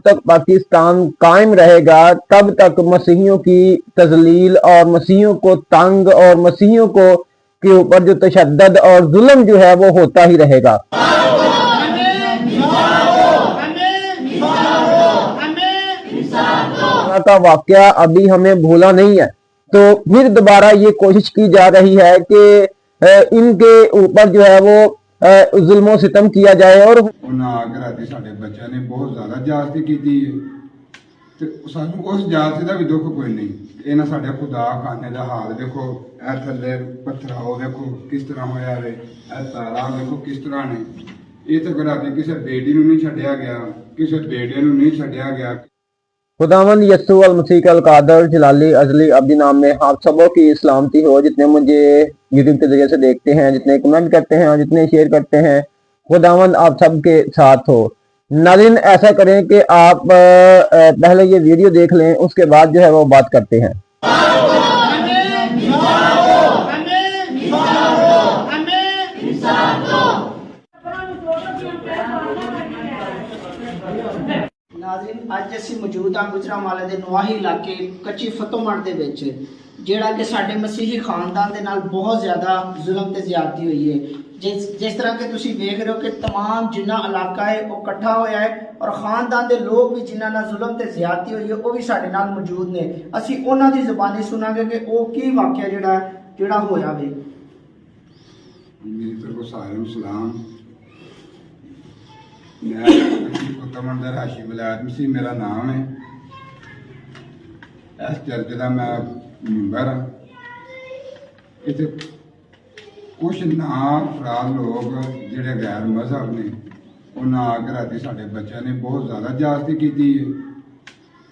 तक पाकिस्तान कायम रहेगा तब तक मसीहियों की तजलील और मसीहियों को तंग और मसीहियों को के ऊपर जो तशद्दद और जुल्म जो है वो होता ही रहेगा। का वाकया अभी हमें भूला नहीं है, तो फिर दोबारा ये कोशिश की जा रही है कि इनके ऊपर जो है वो जुल्मो सितम किया जाए। और साडे बच्चों ने बहुत ज्यादा ज्यादती की ते सानू उस ज्यादती का भी दुख कोई नहीं। इन्हां साडे खुदा खाने का हाल देखो, ए थल्ले पत्थर देखो किस तरह होया रे, ए तारा देखो किस तरह ने। ये तो राती किसी बेटी नूं नहीं छड्डिया गया, किसी बेटे नूं नहीं छड्डिया गया। खुदावंद यस्सु अल मसीह अल कादर जलाली अजली अब्दी नाम में आप सबों की सलामती हो, जितने मुझे यूट्यूब के जरिए से देखते हैं, जितने कमेंट करते हैं और जितने शेयर करते हैं। खुदावंद आप सब के साथ हो। नाज़रीन, ऐसा करें कि आप पहले ये वीडियो देख लें, उसके बाद जो है वो बात करते हैं। नाज़रीन, ਅੱਜ ਅਸੀਂ ਮੌਜੂਦ ਹਾਂ ਗੁਜਰਾਂਵਾਲੇ ਦੇ ਨਵਾਹੀ ਇਲਾਕੇ ਕੱਚੀ ਫਤੋਮੜ ਦੇ ਵਿੱਚ, ਜਿਹੜਾ ਕਿ ਸਾਡੇ ਮਸੀਹੀ ਖਾਨਦਾਨ ਦੇ ਨਾਲ ਬਹੁਤ ਜ਼ਿਆਦਾ ਜ਼ੁਲਮ ਤੇ ਜ਼ਿਆਦਤੀ ਹੋਈ ਹੈ। ਜਿਸ ਤਰ੍ਹਾਂ ਕਿ ਤੁਸੀਂ ਵੇਖ ਰਹੇ ਹੋ ਕਿ तमाम ਜਿੰਨਾ ਇਲਾਕਾ ਹੈ ਉਹ ਇਕੱਠਾ ਹੋਇਆ ਹੈ ਔਰ ਖਾਨਦਾਨ ਦੇ ਲੋਕ ਵੀ ਜਿਨ੍ਹਾਂ ਨਾਲ ਜ਼ੁਲਮ ਤੇ ਜ਼ਿਆਦਤੀ ਹੋਈ ਹੈ ਉਹ ਵੀ ਸਾਡੇ ਨਾਲ ਮੌਜੂਦ ਨੇ। ਅਸੀਂ ਉਹਨਾਂ ਦੀ ਜ਼ੁਬਾਨੀ ਸੁਣਾਂਗੇ ਕਿ ਉਹ ਕੀ ਵਾਕਿਆ ਜਿਹੜਾ ਹੋਇਆ ਵੇ। मेरी तरफ सारे सलाम। मैं राशि विलायत मसीह मेरा नाम है। इस चर्च का मैं मैंबर हाँ। इतने कुछ ना अफराद लोग जोड़े गैर मजहब ने उन्हें आके राती साढ़े बच्चों ने बहुत ज़्यादा ज्यादती की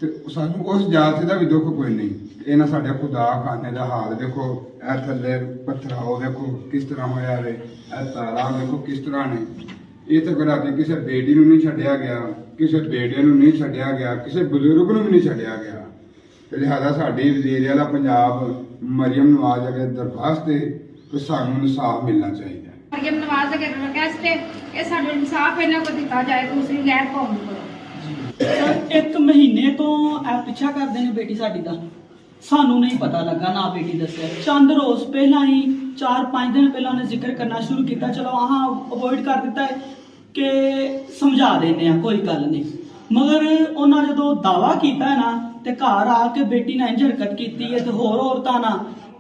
ते सानू उस ज्यादती का भी दुख कोई नहीं। इन्हां साडे खुदा खाने का हाल देखो, ए थल्ले पत्थर देखो किस तरह होया रे, ए तारा देखो किस तरह ने। ये तो राती किसी बेटी नूं नहीं छड्डिया गया, किसी बेटे नूं नहीं छड्डिया गया, किसी बजुर्ग नूं भी नहीं छड्डिया गया। ते लिहाजा साडी वज़ीर आला पंजाब मरियम नवाज अगे दरखास्त है कि सानू इंसाफ मिलना चाहिए। मरियम नवाज अगे रिक्वेस्ट है कि सानू इंसाफ इन्हां को दिता जाए, दूसरी गैर कौम को। एक महीने तो पिछा करते हैं बेटी साडी दा, सानू नहीं पता लगा ना बेटी दस्या। चंद रोज पहला ही 4-5 दिन पहला उन्हें जिक्र करना शुरू किया, चलो हाँ अवॉइड कर दिता है कि समझा देने कोई गल नहीं। मगर उन्हें जो दावा किया है ना ते घर आके बेटी ने इंज हरकत की है ते होर औरतां ना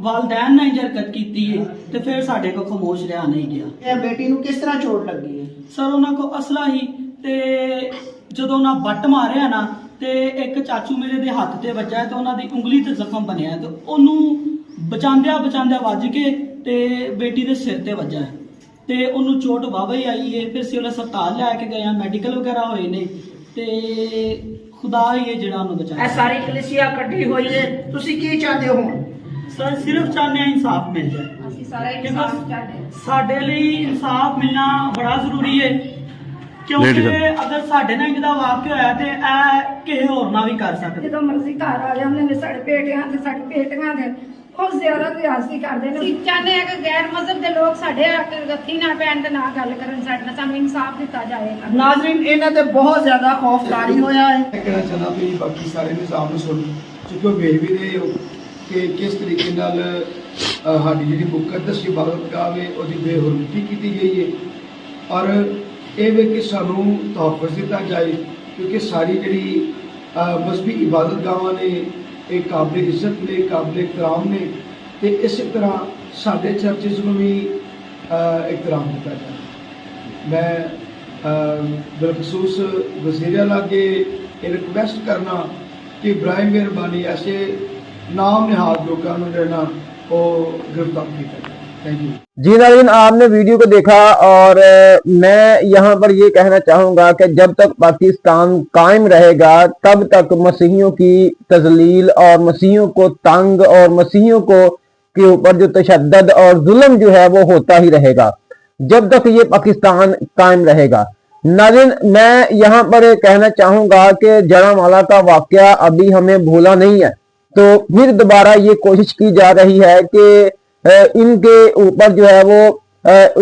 वालदैन ने इंज हरकत की है ते फिर साडे को खामोश रहा नहीं गया। बेटी नूं किस तरह चोट लगी है? सर उन्हां को असला ही ते ਜਦੋਂ ਉਹਨਾਂ ਬੱਟ ਮਾਰਿਆ ਨਾ ਤੇ ਇੱਕ ਚਾਚੂ ਮੇਰੇ ਦੇ ਹੱਥ ਤੇ ਵੱਜਾ ਤੇ ਉਹਨਾਂ ਦੀ ਉਂਗਲੀ ਤੇ ਜ਼ਖਮ ਬਣਿਆ ਤੇ ਉਹਨੂੰ ਬਚਾਉਂਦਿਆਂ ਵੱਜ ਕੇ ਤੇ ਬੇਟੀ ਦੇ ਸਿਰ ਤੇ ਵੱਜਾ ਤੇ ਉਹਨੂੰ ਚੋਟ ਵਾਵਾ ਹੀ ਆਈ ਹੈ। ਫਿਰ ਸਿਵਲ ਹਸਪਤਾਲ ਲੈ ਕੇ ਗਏ ਆ, ਮੈਡੀਕਲ ਵਗੈਰਾ ਹੋਏ ਨੇ ਤੇ ਖੁਦਾ ਹੀ ਹੈ ਜਿਹੜਾ ਉਹਨੂੰ ਬਚਾਇਆ। ਇਹ ਸਾਰੀ ਕਲੀਸਿਆ ਇਕੱਠੀ ਹੋਈ ਹੈ, ਤੁਸੀਂ ਕੀ ਚਾਹੁੰਦੇ ਹੋ? ਸਰ ਸਿਰਫ ਚਾਹੁੰਦੇ ਆ ਇਨਸਾਫ ਮਿਲ ਜਾਏ। ਅਸੀਂ ਸਾਰਾ ਇਨਸਾਫ ਚਾਹਦੇ ਹਾਂ। ਸਾਡੇ ਲਈ ਇਨਸਾਫ ਮਿਲਣਾ ਬੜਾ ਜ਼ਰੂਰੀ ਹੈ, क्योंकि अगर साडे नाल इहदा वाकया होया ते ए किसे होर नाल भी कर सकदे। ਜਦੋਂ ਮਰਜ਼ੀ ਘਰ ਆ ਜਾਂਦੇ ਨੇ ਸਾਡੇ ਬੇਟਿਆਂ ਤੇ ਸਾਡੀ ਬੇਟੀਆਂ ਦੇ ਬਹੁਤ ਜ਼ਿਆਦਾ ਜ਼ਿਆਦਤੀ ਕਰਦੇ ਨੇ। ਅਸੀਂ ਚਾਹੁੰਦੇ ਹਾਂ ਕਿ ਗੈਰ ਮਜ਼ਹਬ ਦੇ ਲੋਕ ਸਾਡੇ ਹੱਥੀਂ ਨਾ ਪੈਣ ਤੇ ਨਾ ਗੱਲ ਕਰਨ, ਸਾਡੇ ਨਾਲ ਸਾਨੂੰ ਇਨਸਾਫ ਦਿੱਤਾ ਜਾਏ। ਨਾਜ਼ਰੀਨ, ਇਹਨਾਂ ਤੇ ਬਹੁਤ ਜ਼ਿਆਦਾ ਖੌਫਕਾਰੀ ਹੋਇਆ ਹੈ। ਕਹਿਣਾ ਚਾਹੁੰਦਾ ਵੀ ਬਾਕੀ ਸਾਰੇ ਨਿਜ਼ਾਮ ਨੂੰ ਸੁਣ ਚੁੱਕੇ ਵੇਖ ਵੀ ਰਹੇ ਹੋ ਕਿ ਕਿਸ ਤਰੀਕੇ ਨਾਲ ਸਾਡੀ ਜਿਹੜੀ ਮੁਕੱਦਸ ਇਬਾਦਤ ਗਾਹ ਹੈ ਉਹਦੀ ਬੇਹੁਰਮਤੀ ਕੀਤੀ ਗਈ ਹੈ ਔਰ ਇਹ ਵੇ ਕਿ ਸਾਨੂੰ ਤਹਫ਼ੁਜ਼ ਦਿੱਤਾ ਜਾਏ, ਕਿਉਂਕਿ ਸਾਰੀ ਜਿਹੜੀ ਮਜ਼ਹਬੀ ਇਬਾਦਤ ਗਾਹਾਂ ਨੇ ਇਹ ਕਾਬਿਲ ਇੱਜ਼ਤ ਨੇ, ਕਾਬਿਲ ਇਕਰਾਮ ਨੇ ਤੇ ਇਸੇ ਤਰ੍ਹਾਂ ਸਾਡੇ ਚਰਚਿਸ ਨੂੰ ਵੀ ਇਕਰਾਮ ਦਿੱਤਾ ਜਾਏ। ਮੈਂ ਬਿਲਖਸੂਸ ਵਜ਼ੀਰ ਆਲਾ ਅੱਗੇ ਇਹ ਰਿਕਵੈਸਟ करना कि बराए मेहरबानी ऐसे नाम निहाद लोगों को रहना और गिरफ्तार किया जाए। Thank you. जी नाज़रीन, आपने वीडियो को देखा और मैं यहाँ पर ये कहना चाहूँगा कि जब तक पाकिस्तान कायम रहेगा तब तक मसीहियों की तजलील और मसीहियों को तंग और मसीहियों को के ऊपर जो तशद्दद और जुल्म जो है वो होता ही रहेगा जब तक ये पाकिस्तान कायम रहेगा। नाज़रीन, मैं यहाँ पर कहना चाहूँगा कि जड़ांवाला का वाकया अभी हमें भूला नहीं है, तो फिर दोबारा ये कोशिश की जा रही है कि इनके ऊपर जो है वो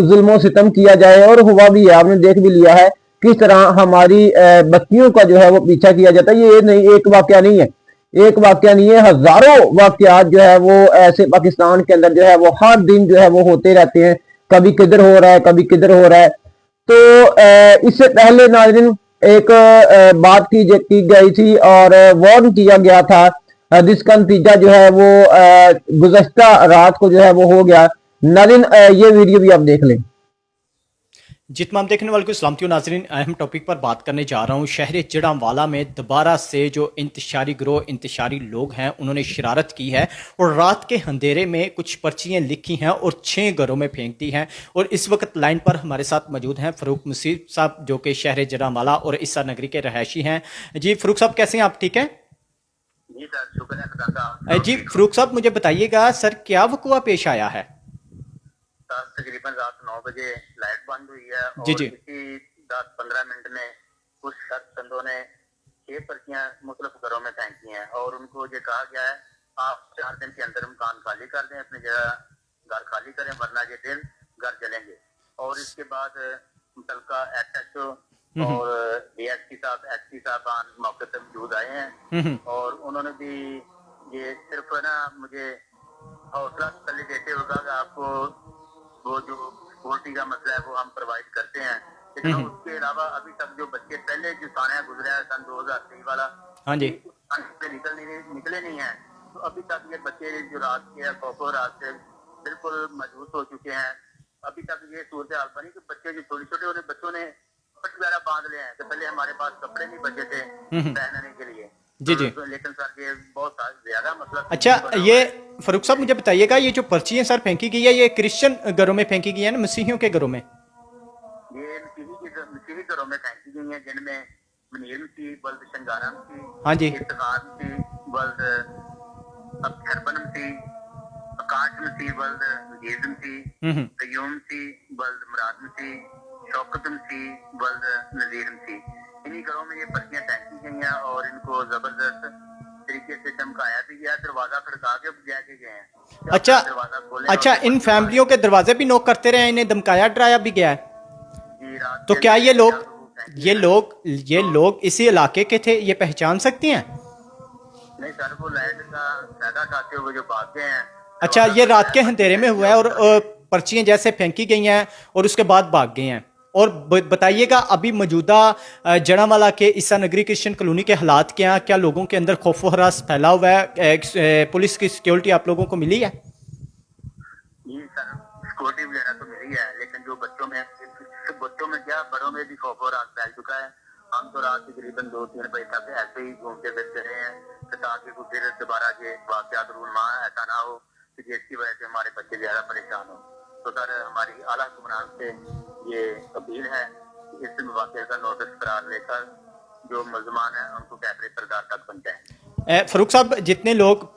जुल्मो सितम किया जाए और हुआ भी है। आपने देख भी लिया है किस तरह हमारी बच्चियों का जो है वो पीछा किया जाता है। ये नहीं, एक वाकया नहीं है, एक वाकया नहीं है, हजारों वाकयात जो है वो ऐसे पाकिस्तान के अंदर जो है वो हर दिन जो है वो होते रहते हैं। कभी किधर हो रहा है, कभी किधर हो रहा है। तो इससे पहले नाज़रीन एक बात की गई थी और वार्न किया गया था, जिसका नतीजा जो है वो गुज़श्ता रात को जो है वो हो गया। नाज़रीन ये वीडियो भी आप देख लें। जी तमाम देखने वालों को सलामती नाज़रीन, अहम टॉपिक पर बात करने जा रहा हूँ। शहर जड़ांवाला में दोबारा से जो इंतशारी ग्रोह, इंतशारी लोग हैं, उन्होंने शरारत की है और रात के अंधेरे में कुछ पर्चियाँ लिखी हैं और 6 घरों में फेंक दी हैं। और इस वक्त लाइन पर हमारे साथ मौजूद हैं फ़रूक मसीह साहब, जो कि शहर जड़ांवाला और ईसा नगरी के रहायशी हैं। जी फ़रूक साहब, कैसे हैं आप? ठीक हैं जी सर, शुक्र है खुदा का। जी फ़रूक साहब, मुझे बताइएगा सर, क्या वक़ुआ पेश आया है? सर तकरीबन रात 9 बजे लाइट बंद हुई है और जी जी। इसी 10-15 मिनट में कुछ शख्सों ने 6 पर्चियां मुख्तलिफ घरों में फेंकी हैं और उनको ये कहा गया है आप 4 दिन के अंदर मकान खाली कर दें, अपनी जगह घर खाली करें, वरना ये दिन घर जलेंगे। और इसके बाद मुतलका SHO और DSP साहब, SP साहब मौके पर मौजूद आए हैं और उन्होंने भी ये सिर्फ ना मुझे हौसला तसल्ली देते हुए कहा कि आपको वो जो सिक्योरिटी का मसला है वो हम प्रोवाइड करते हैं, लेकिन उसके अलावा अभी तक जो बच्चे पहले जो सानिया गुजरा है सन 2023 वाला, हाँ जी, से निकले नहीं है, तो अभी तक ये बच्चे जो रात के खौफो रात से बिल्कुल मजबूत हो चुके हैं। अभी तक ये सूरत हाल बनी कि बच्चे जो छोटे छोटे उन्हें बच्चों ने कपड़े वगैरह बांध लिए हैं, तो पहले हमारे पास कपड़े नहीं बचे थे पहनने के लिए। जी जी। लेकिन सर ये बहुत ज्यादा मतलब। अच्छा, ये फ़रूक साहब मुझे बताइएगा, ये जो पर्ची है सर फेंकी गई है, ये क्रिश्चियन घरों में फेंकी गई है ना, मसीहियों के घरों में? ये मसीही घरों में फेंकी गई है, जिनमें मुनीर मसीह बल्द शंगारा मसीह, हाँ जी, इफ्तिखार मसीह बल्द अक्षरबन मसीह, आकाश मसीह बल्द नजीर मसीह, कयूम मसीह बल्द मुराद मसीह, शौकत मसीह बल्द नजीर मसीह। इन्हीं घरों में ये पर्चियां फेंकी गई हैं और इनको जबरदस्त तरीके से धमकाया भी गया, दरवाजा खड़का के जाके गए हैं। अच्छा, इन फैमिलियों के दरवाजे भी नॉक करते रहे, इन्हें धमकाया डराया भी गया है? तो क्या ये लोग इसी इलाके के थे, ये पहचान सकती हैं? नहीं सर, वो लाइट का फायदा उठाते हुए जो भाग गए हैं। अच्छा, ये रात के अंधेरे में हुआ है और पर्चियां जैसे फेंकी गई हैं और उसके बाद भाग गए हैं। और बताइएगा अभी मौजूदा जड़ांवाला के ईसा नगरी क्रिश्चियन कॉलोनी के हालात क्या, क्या लोगों के अंदर खौफ हरास फैला हुआ है? पुलिस की सिक्योरिटी आप लोगों को मिली है? जी सर, सिक्योरिटी वगैरह तो मिली है, लेकिन जो बच्चों में क्या, बड़ों में भी खौफ हरास फैल चुका है। हम तो रात तकरीबन 2-3 बजे तक ऐसे ही घूमते फिरते रहे हैं ताकि फिर दोबारा ये वाकयात रूनमा ऐसा ना हो कि जिसकी वजह से हमारे बच्चे ज्यादा परेशान हो। तो सर हमारी आला हुक्मरान से ये अपील है कि इस वाक़े का नोटिस करार लेकर जो मुल्ज़मान हैं उनको कैमरे पर्दार तक पहुंचाएं। फ़रूक साहब, जितने लोग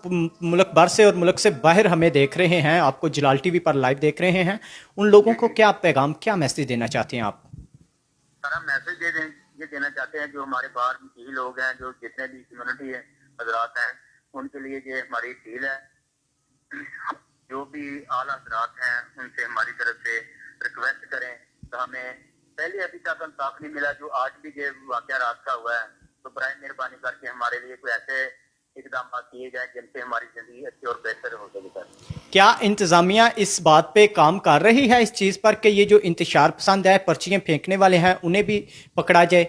मुल्क भर से और मुल्क से बाहर हमें देख रहे हैं, आपको जलाल टीवी पर लाइव देख रहे हैं, उन लोगों को क्या पैगाम, क्या मैसेज देना चाहते हैं आप? सर हम मैसेज ये देना चाहते हैं जो हमारे बाहर यही लोग हैं, जो जितने भी कम्युनिटी है हजरात हैं, उनके लिए ये हमारी अपील है। जो भी आला हजरात हैं उनसे हमारी तरफ से रिक्वेस्ट करें तो हमें पहले अभी तक इंसाफ नहीं मिला, जो आज भी ये वाकया रात का हुआ है, तो बराए मेहरबानी करके हमारे लिए कोई ऐसे इकदाम किए जाए जिनसे हमारी जिंदगी अच्छी और बेहतर हो सके। क्या इंतजामिया इस बात पे काम कर रही है, इस चीज पर, कि ये जो इंतशार पसंद है, पर्चियां फेंकने वाले हैं, उन्हें भी पकड़ा जाए?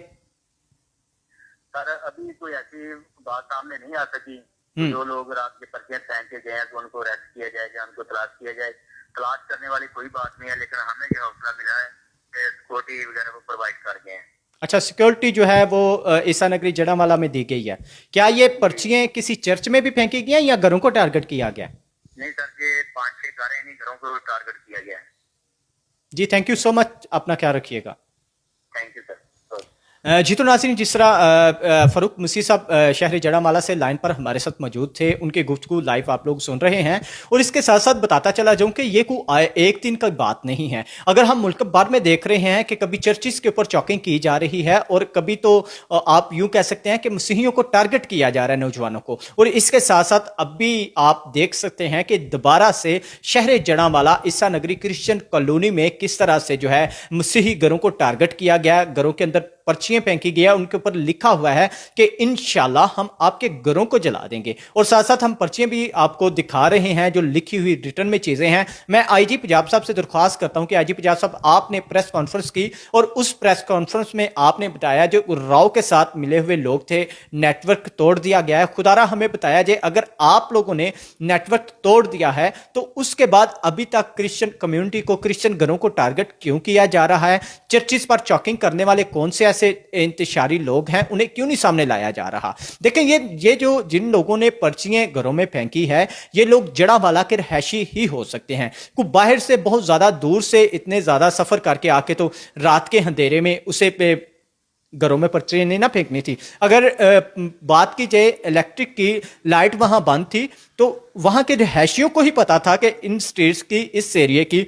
सर अभी कोई ऐसी बात सामने नहीं आ सकी। जो लोग रात के पर्चियां फेंक के गए हैं तो उनको अरेस्ट किया जाएगा, उनको तलाश किया जाए। तलाश करने वाली कोई बात नहीं है, लेकिन हमें ये हौसला मिला है कि सिक्योरिटी वगैरह को प्रोवाइड कर गए हैं। अच्छा, सिक्योरिटी जो है वो ईसा नगरी जड़ांवाला में दी गई है। क्या ये पर्चियां किसी चर्च में भी फेंकी गई हैं या घरों को टारगेट किया गया? नहीं सर, ये 5-6 घर इन्हीं घरों को टारगेट किया गया है। जी, थैंक यू सो मच, अपना ख्याल रखिएगा। Thank you sir. जी तो नाज़रीन, जिस तरह फ़ारूक मसीह साहब शहर जड़ामाला से लाइन पर हमारे साथ मौजूद थे, उनके गुफ्तगू लाइव आप लोग सुन रहे हैं। और इसके साथ साथ बताता चला जाऊं कि ये कोई एक दिन का बात नहीं है। अगर हम मुल्क भर में देख रहे हैं कि कभी चर्चिस के ऊपर चौकिंग की जा रही है और कभी तो आप यूं कह सकते हैं कि मसीहियों को टारगेट किया जा रहा है, नौजवानों को। और इसके साथ साथ अब भी आप देख सकते हैं कि दोबारा से शहर जड़ामाला ईसा नगरी क्रिश्चियन कॉलोनी में किस तरह से जो है मसीही घरों को टारगेट किया गया, घरों के अंदर पर्चियां फेंकी गई है, उनके ऊपर लिखा हुआ है कि इंशाल्लाह हम आपके घरों को जला देंगे। और साथ साथ हम पर्चियां भी आपको दिखा रहे हैं जो लिखी हुई रिटर्न में चीजें हैं। मैं आईजी पंजाब साहब से दरख्वास्त करता हूं कि आईजी पंजाब साहब, आपने प्रेस कॉन्फ्रेंस की और उस प्रेस कॉन्फ्रेंस में आपने बताया जो राव के साथ मिले हुए लोग थे, नेटवर्क तोड़ दिया गया है। खुदारा हमें बताया जाए, अगर आप लोगों ने नेटवर्क तोड़ दिया है तो उसके बाद अभी तक क्रिश्चियन कम्युनिटी को, क्रिश्चियन घरों को टारगेट क्यों किया जा रहा है? चर्चिस पर चौकिंग करने वाले कौन से ऐसे इंतशारी लोग हैं, उन्हें क्यों नहीं सामने लाया जा रहा? देखें, ये जो जिन लोगों ने पर्चियां घरों में फेंकी है, ये लोग जड़ावाला के रहायशी ही हो सकते हैं। कोई बाहर से बहुत ज्यादा दूर से इतने ज्यादा सफर करके आके तो रात के अंधेरे में उसे पे घरों में पर्चियां नहीं ना फेंकनी थी। अगर बात की जाए इलेक्ट्रिक की लाइट वहां बंद थी तो वहां के रहायशियों को ही पता था कि इन स्ट्रीट्स की, इस एरिया की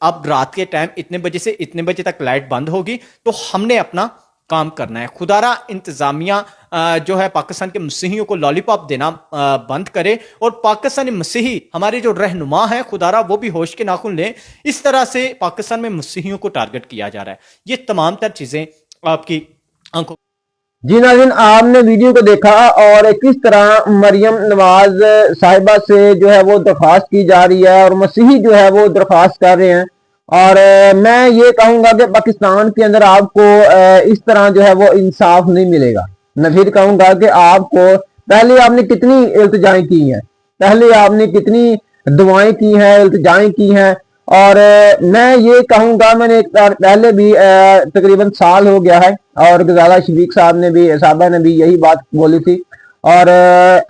अब रात के टाइम इतने बजे से इतने बजे तक लाइट बंद होगी, तो हमने अपना काम करना है। खुदारा इंतजामिया जो है पाकिस्तान के मसीहियों को लॉलीपॉप देना बंद करे और पाकिस्तानी मसीही हमारे जो रहनुमा है, खुदारा वो भी होश के नाखून लें। इस तरह से पाकिस्तान में मसीहियों को टारगेट किया जा रहा है। ये तमाम तर चीजें आपकी आंखों। जी नाज़रीन, आपने वीडियो को देखा और किस तरह मरियम नवाज साहिबा से जो है वो दरख्वास्त की जा रही है और मसीही जो है वो दरख्वास्त कर रहे हैं। और मैं ये कहूंगा कि पाकिस्तान के अंदर आपको इस तरह जो है वो इंसाफ नहीं मिलेगा। मैं फिर कहूंगा कि आपको पहले आपने कितनी इल्तिजाएं की हैं, पहले आपने कितनी दुआएं की हैं, इल्तिजाएं की हैं। और मैं ये कहूंगा, मैंने एक बार पहले भी तकरीबन साल हो गया है और गजाला शफीक साहबा ने भी यही बात बोली थी। और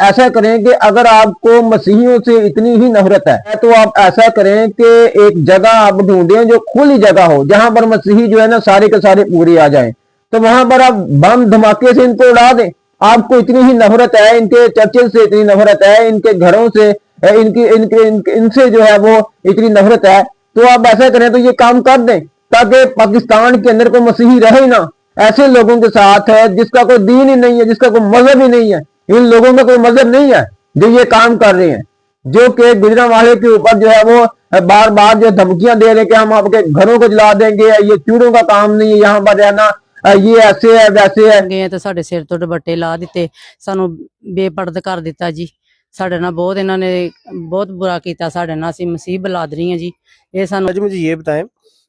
ऐसा करें कि अगर आपको मसीहियों से इतनी ही नफरत है तो आप ऐसा करें कि एक जगह आप ढूंढें जो खुली जगह हो, जहां पर मसीही जो है ना सारे के सारे पूरे आ जाएं, तो वहां पर आप बम धमाके से इनको उड़ा दें। आपको इतनी ही नफरत है, इनके चर्चेज से इतनी नफरत है, इनके घरों से इनसे जो है वो इतनी नफरत है, तो आप ऐसा करें तो ये काम कर दें ताकि पाकिस्तान के अंदर कोई मसीही रहे ना ऐसे लोगों के साथ है जिसका कोई दीन ही नहीं है, जिसका कोई मजहब ही नहीं है। इन लोगों में कोई मजहब नहीं है जो ये काम कर रहे हैं, जो कि गुजरांवाले के ऊपर जो है वो बार बार जो धमकियां दे रहे हैं कि हम आपके घरों को जला देंगे, ये चूड़ों का काम नहीं है यहाँ पर रहना, ये ऐसे है वैसे है। गए तो साडे सिर तो दुपट्टे ला दिते, सानू बेपरद कर दिता जी। साडे नाल बहुत इन्हां ने बहुत बुरा किया साडे नाल। असीं मसीह बलादरी हैं जी। ये सानू आज मुझे ये बताएं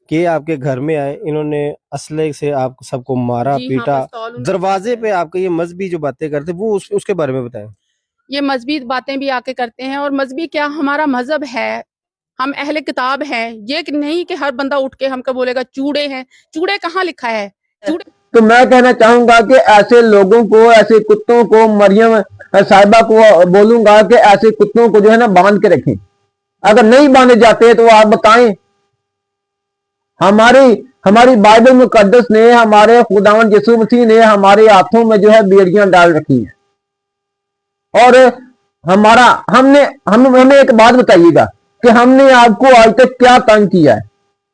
कि आपके घर में आए, इन्होंने असले से आप सबको मारा पीटा, दरवाजे पे आपके ये मजहबी जो बातें करते वो उसके बारे में बताएं। ये मजहबी बातें भी आके करते हैं और मजहबी क्या, हमारा मजहब है, हम अहले किताब हैं। ये नहीं कि हर बंदा उठ के हमको बोलेगा चूड़े हैं, चूड़े कहाँ लिखा है चूड़े। तो मैं कहना चाहूंगा कि ऐसे लोगों को, ऐसे कुत्तों को, मरियम साहिबा को बोलूंगा कि ऐसे कुत्तों को जो है ना बांध के रखें। अगर नहीं बांधे जाते तो आप बताएं। हमारी बाइबल मुकद्दस ने, हमारे खुदावंद यीशु मसीह ने हमारे हाथों में जो है बेड़ियां डाल रखी हैं। और हमें एक बात बताइएगा कि हमने आपको आज तक क्या तंग किया है?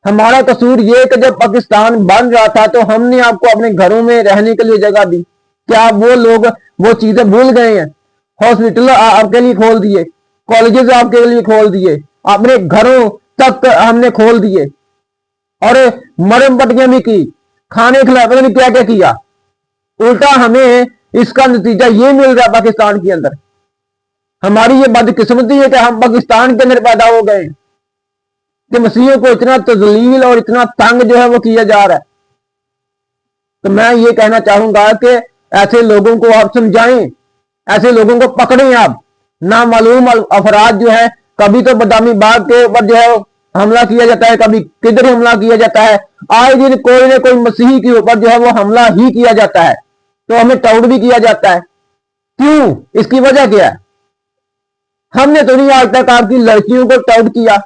हमारा कसूर ये कि जब पाकिस्तान बन रहा था तो हमने आपको अपने घरों में रहने के लिए जगह दी। क्या वो लोग वो चीजें भूल गए हैं? हॉस्पिटल आपके लिए खोल दिए, कॉलेजेस आपके लिए खोल दिए, अपने घरों तक हमने खोल दिए और मरम पट्टियां भी की, खाने खिलाए, पता नहीं क्या क्या किया। उल्टा हमें इसका नतीजा ये मिल रहा है पाकिस्तान के अंदर। हमारी ये बदकिस्मती है कि हम पाकिस्तान के अंदर पैदा हो गए कि मसीहियों को इतना तजलील और इतना तंग जो है वो किया जा रहा है। तो मैं ये कहना चाहूंगा कि ऐसे लोगों को आप समझाएं, ऐसे लोगों को पकड़ें आप। नामालूम अफराद जो है, कभी तो बदामी बाग के ऊपर जो है हमला किया जाता है, कभी किधर हमला किया जाता है, आए दिन कोई ना कोई मसीही के ऊपर जो है वो हमला ही किया जाता है, तो हमें टाउट भी किया जाता है। क्यों? इसकी वजह क्या है? हमने तो नहीं आज तक आपकी लड़कियों को टाउट किया,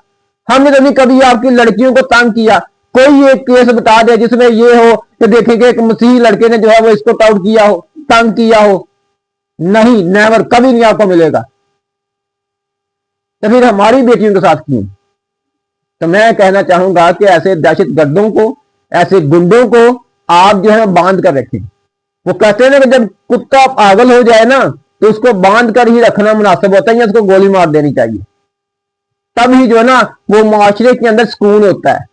हमने तो नहीं कभी आपकी लड़कियों को तंग किया, कोई एक केस बता दे जिसमें ये हो कि देखें कि एक मसीही लड़के ने जो है वो इसको टाउट किया हो, तंग किया हो। नहीं, नेवर, कभी नहीं आपको मिलेगा। तो फिर हमारी बेटियों के साथ क्यों? तो मैं कहना चाहूंगा कि ऐसे दहशत गर्दों को, ऐसे गुंडों को आप जो है बांध कर रखें। वो कहते हैं ना कि जब कुत्ता पागल हो जाए ना तो उसको बांध कर ही रखना मुनासिब होता है, या उसको गोली मार देनी चाहिए, तब ही जो है ना वो माशरे के अंदर सुकून होता है।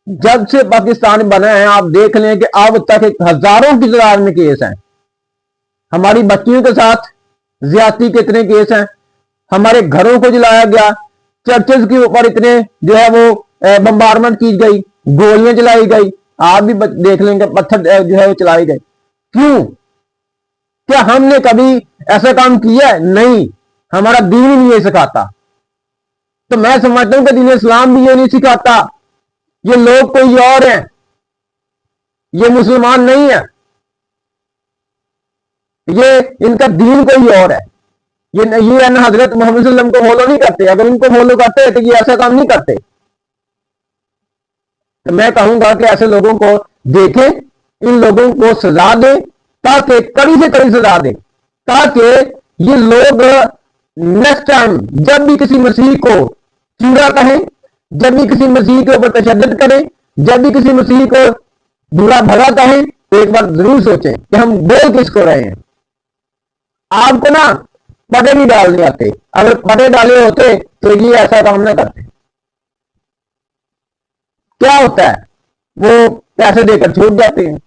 जब से पाकिस्तान बना है आप देख लें कि अब तक हजारों की तादाद में केस हैं। हमारी बच्चियों के साथ ज्यादती के इतने केस हैं, हमारे घरों को जलाया गया, चर्चेस के ऊपर इतने जो है वो बम्बारमेंट की गई, गोलियां चलाई गई, आप भी देख लेंगे पत्थर जो है वो चलाए गए। क्यों? क्या हमने कभी ऐसा काम किया है? नहीं, हमारा दीन ही नहीं ये सिखाता। तो मैं समझता हूं कि दीन इस्लाम भी ये नहीं सिखाता। ये लोग कोई और हैं, ये मुसलमान नहीं है, ये इनका दीन कोई और है। ये हजरत मोहम्मद सल्लल्लाहु अलैहि वसल्लम को फॉलो नहीं करते। अगर उनको फॉलो करते तो ये ऐसा काम नहीं करते। तो मैं कहूंगा कि ऐसे लोगों को देखें, इन लोगों को सजा दें, ताकि कड़ी से कड़ी सजा दें, ताकि ये लोग नेक्स्ट टाइम जब भी किसी मसीह को चूड़ा कहें, जब भी किसी मसीह के ऊपर तशद्दुद करें, जब भी किसी मसीह को बुरा भला कहें, तो एक बार जरूर सोचें कि हम बोल किसको रहे हैं। आपको ना पटे नहीं डालने आते, अगर पटे डाले होते तो ये ऐसा काम ना करते। क्या होता है, वो पैसे देकर छूट जाते हैं।